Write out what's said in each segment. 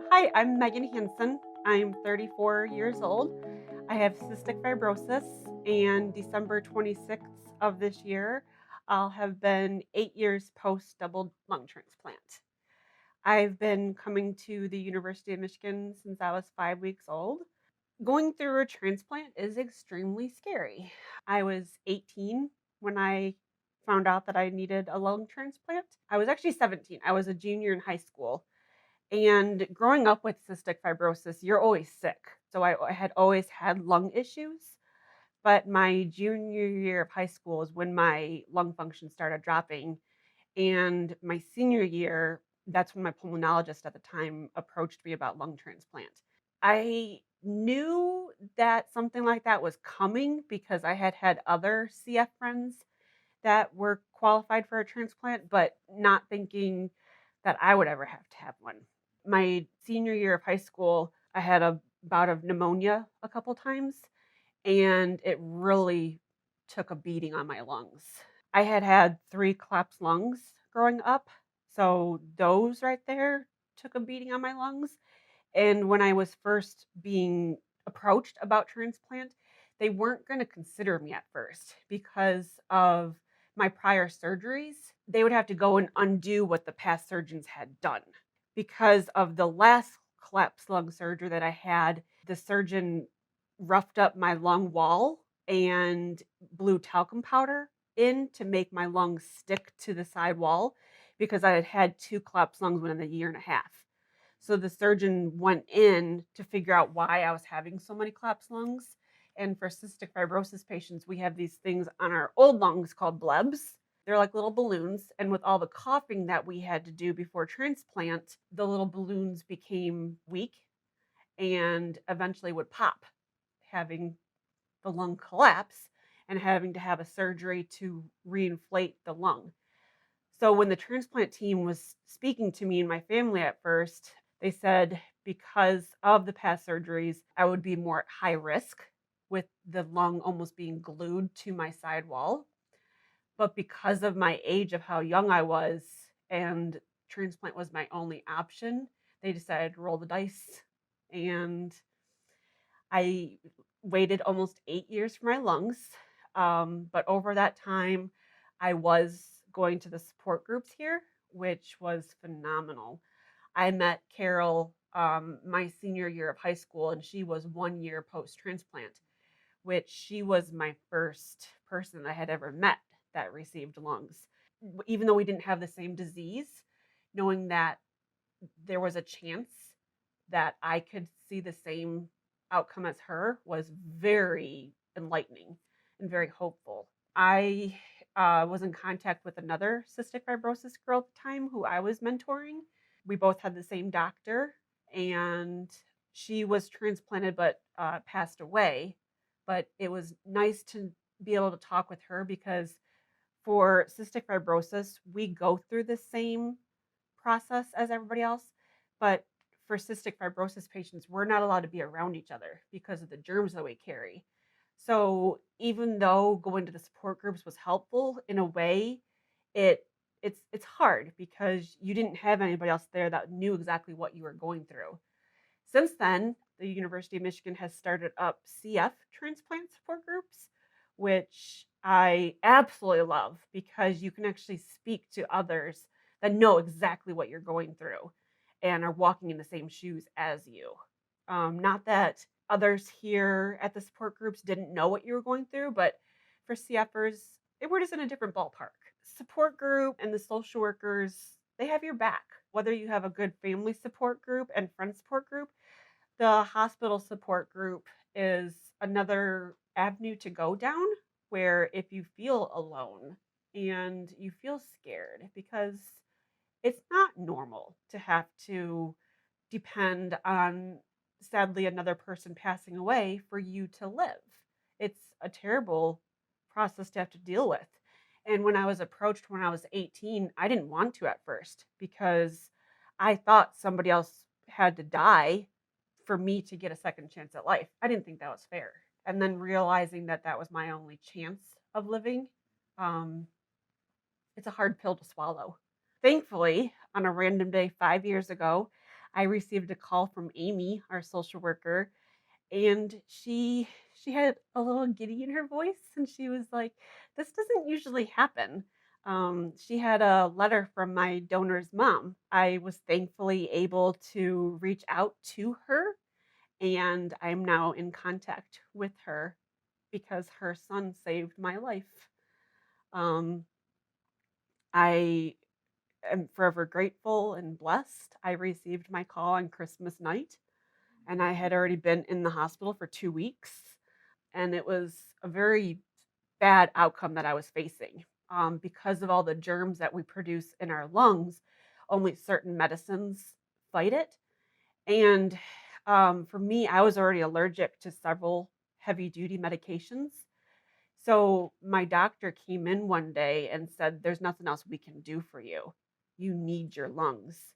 Hi, I'm Megan Hansen. I'm 34 years old. I have cystic fibrosis, and December 26th of this year, I'll have been 8 years post double lung transplant. I've been coming to the University of Michigan since I was 5 weeks old. Going through a transplant is extremely scary. I was 18 when I found out that I needed a lung transplant. I was actually 17. I was a junior in high school, and growing up with cystic fibrosis, you're always sick. So I had always had lung issues. But my junior year of high school is when my lung function started dropping. And my senior year, that's when my pulmonologist at the time approached me about lung transplant. I knew that something like that was coming because I had had other CF friends that were qualified for a transplant, but not thinking that I would ever have to have one. My senior year of high school, I had a bout of pneumonia a couple times, and it really took a beating on my lungs. I had had 3 collapsed lungs growing up, so those right there took a beating on my lungs. And when I was first being approached about transplant, they weren't going to consider me at first because of my prior surgeries. They would have to go and undo what the past surgeons had done. Because of the last collapsed lung surgery that I had, the surgeon roughed up my lung wall and blew talcum powder in to make my lungs stick to the side wall because I had had 2 collapsed lungs within a year and a half. So the surgeon went in to figure out why I was having so many collapsed lungs. And for cystic fibrosis patients, we have these things on our old lungs called blebs. They're like little balloons. And with all the coughing that we had to do before transplant, the little balloons became weak and eventually would pop, having the lung collapse and having to have a surgery to reinflate the lung. So when the transplant team was speaking to me and my family at first, they said because of the past surgeries, I would be more at high risk with the lung almost being glued to my side wall. But because of my age, of how young I was, and transplant was my only option, they decided to roll the dice. And I waited almost 8 years for my lungs. But over that time, I was going to the support groups here, which was phenomenal. I met Carol my senior year of high school, and she was 1 year post transplant, which she was my first person I had ever met that received lungs. Even though we didn't have the same disease, knowing that there was a chance that I could see the same outcome as her was very enlightening and very hopeful. I was in contact with another cystic fibrosis girl at the time who I was mentoring. We both had the same doctor, and she was transplanted but passed away. But it was nice to be able to talk with her because for cystic fibrosis, we go through the same process as everybody else. But for cystic fibrosis patients, we're not allowed to be around each other because of the germs that we carry. So even though going to the support groups was helpful in a way, it's hard because you didn't have anybody else there that knew exactly what you were going through. Since then, the University of Michigan has started up CF transplant support groups, which I absolutely love because you can actually speak to others that know exactly what you're going through and are walking in the same shoes as you. Not that others here at the support groups didn't know what you were going through, but for CFers, we're just in a different ballpark. Support group and the social workers, they have your back. Whether you have a good family support group and friend support group, the hospital support group is another avenue to go down where if you feel alone and you feel scared because it's not normal to have to depend on, sadly, another person passing away for you to live. It's a terrible process to have to deal with. And when I was approached when I was 18, I didn't want to at first because I thought somebody else had to die for me to get a second chance at life. I didn't think that was fair. And then realizing that that was my only chance of living, um, it's a hard pill to swallow. Thankfully, on a random day 5 years ago, I received a call from Amy, our social worker, and she had a little giddy in her voice, and she was like, "This doesn't usually happen." She had a letter from my donor's mom. I was thankfully able to reach out to her, and I'm now in contact with her because her son saved my life. Um, I am forever grateful and blessed. I received my call on Christmas night, and I had already been in the hospital for 2 weeks. And it was a very bad outcome that I was facing. Because of all the germs that we produce in our lungs, only certain medicines fight it. And for me, I was already allergic to several heavy duty medications. So my doctor came in one day and said, "There's nothing else we can do for you. You need your lungs."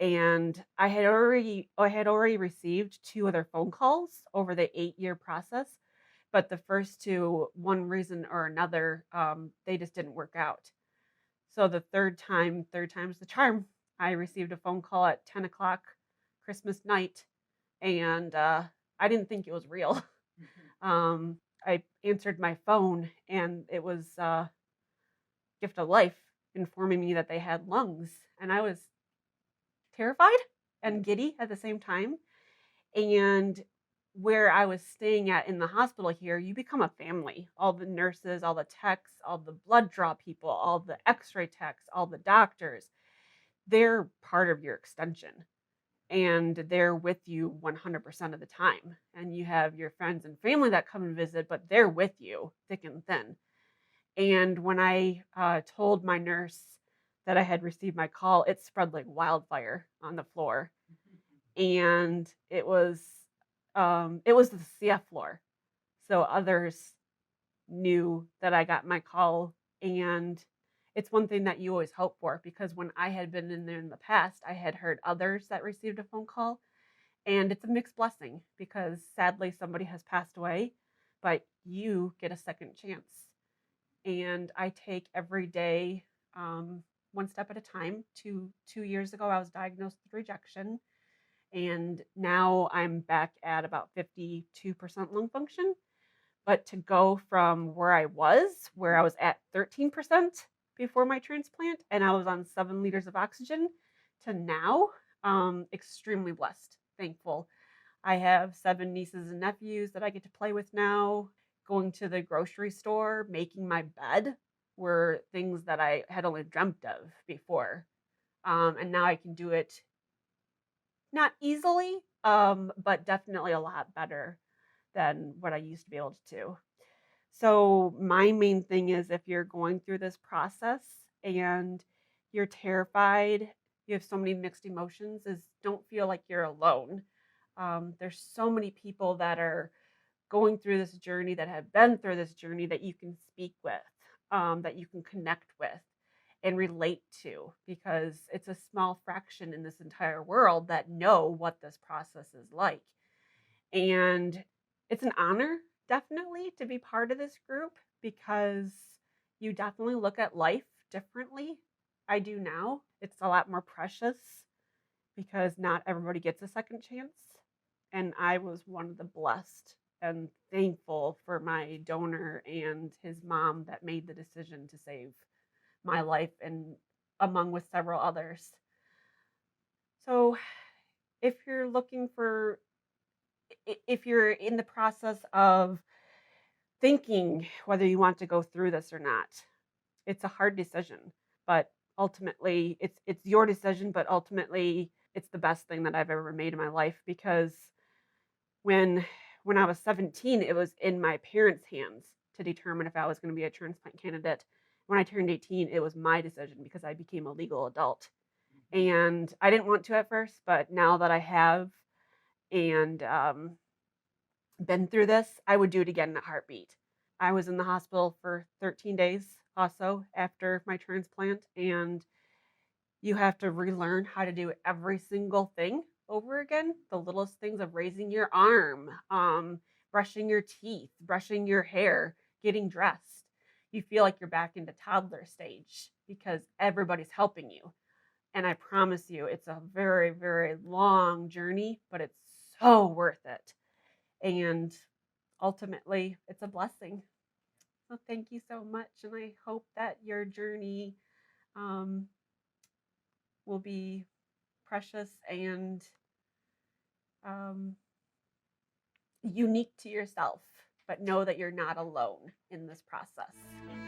And I had already received two other phone calls over the 8-year process, but the first two, one reason or another, they just didn't work out. So the third time's the charm. I received a phone call at 10 o'clock Christmas night, and I didn't think it was real. I answered my phone, and it was Gift of Life informing me that they had lungs, and I was terrified and giddy at the same time. And where I was staying at in the hospital here, you become a family. All the nurses, all the techs, all the blood draw people, all the x-ray techs, all the doctors, they're part of your extension, and they're with you 100% of the time. And you have your friends and family that come and visit, but they're with you thick and thin. And when I told my nurse that I had received my call, it spread like wildfire on the floor. And it was the CF floor. So others knew that I got my call, and it's one thing that you always hope for, because when I had been in there in the past, I had heard others that received a phone call, and it's a mixed blessing because sadly somebody has passed away, but you get a second chance. And I take every day, one step at a time. Two years ago, I was diagnosed with rejection, and now I'm back at about 52% lung function. But to go from where I was at 13% before my transplant, and I was on 7 liters of oxygen, to now, extremely blessed, thankful. I have 7 nieces and nephews that I get to play with now. Going to the grocery store, making my bed were things that I had only dreamt of before. And now I can do it not easily, but definitely a lot better than what I used to be able to do. So, my main thing is, if you're going through this process and you're terrified, you have so many mixed emotions, is don't feel like you're alone. There's so many people that are going through this journey, that have been through this journey, that you can speak with, that you can connect with and relate to, because it's a small fraction in this entire world that know what this process is like. And it's an honor, definitely, to be part of this group, because you definitely look at life differently. I do now. It's a lot more precious because not everybody gets a second chance. And I was one of the blessed and thankful for my donor and his mom that made the decision to save my life, and among with several others. So if you're looking for, if you're in the process of thinking whether you want to go through this or not, it's a hard decision, but ultimately it's your decision, but ultimately it's the best thing that I've ever made in my life, because when when I was 17, it was in my parents' hands to determine if I was going to be a transplant candidate. When I turned 18, it was my decision because I became a legal adult. And I didn't want to at first, but now that I have, and been through this, I would do it again in a heartbeat. I was in the hospital for 13 days also after my transplant, and you have to relearn how to do every single thing over again. The littlest things of raising your arm, brushing your teeth, brushing your hair, getting dressed. You feel like you're back into toddler stage because everybody's helping you. And I promise you, it's a very, very long journey, but it's so worth it. And ultimately, it's a blessing. So thank you so much. And I hope that your journey um, will be precious and um, unique to yourself, but know that you're not alone in this process.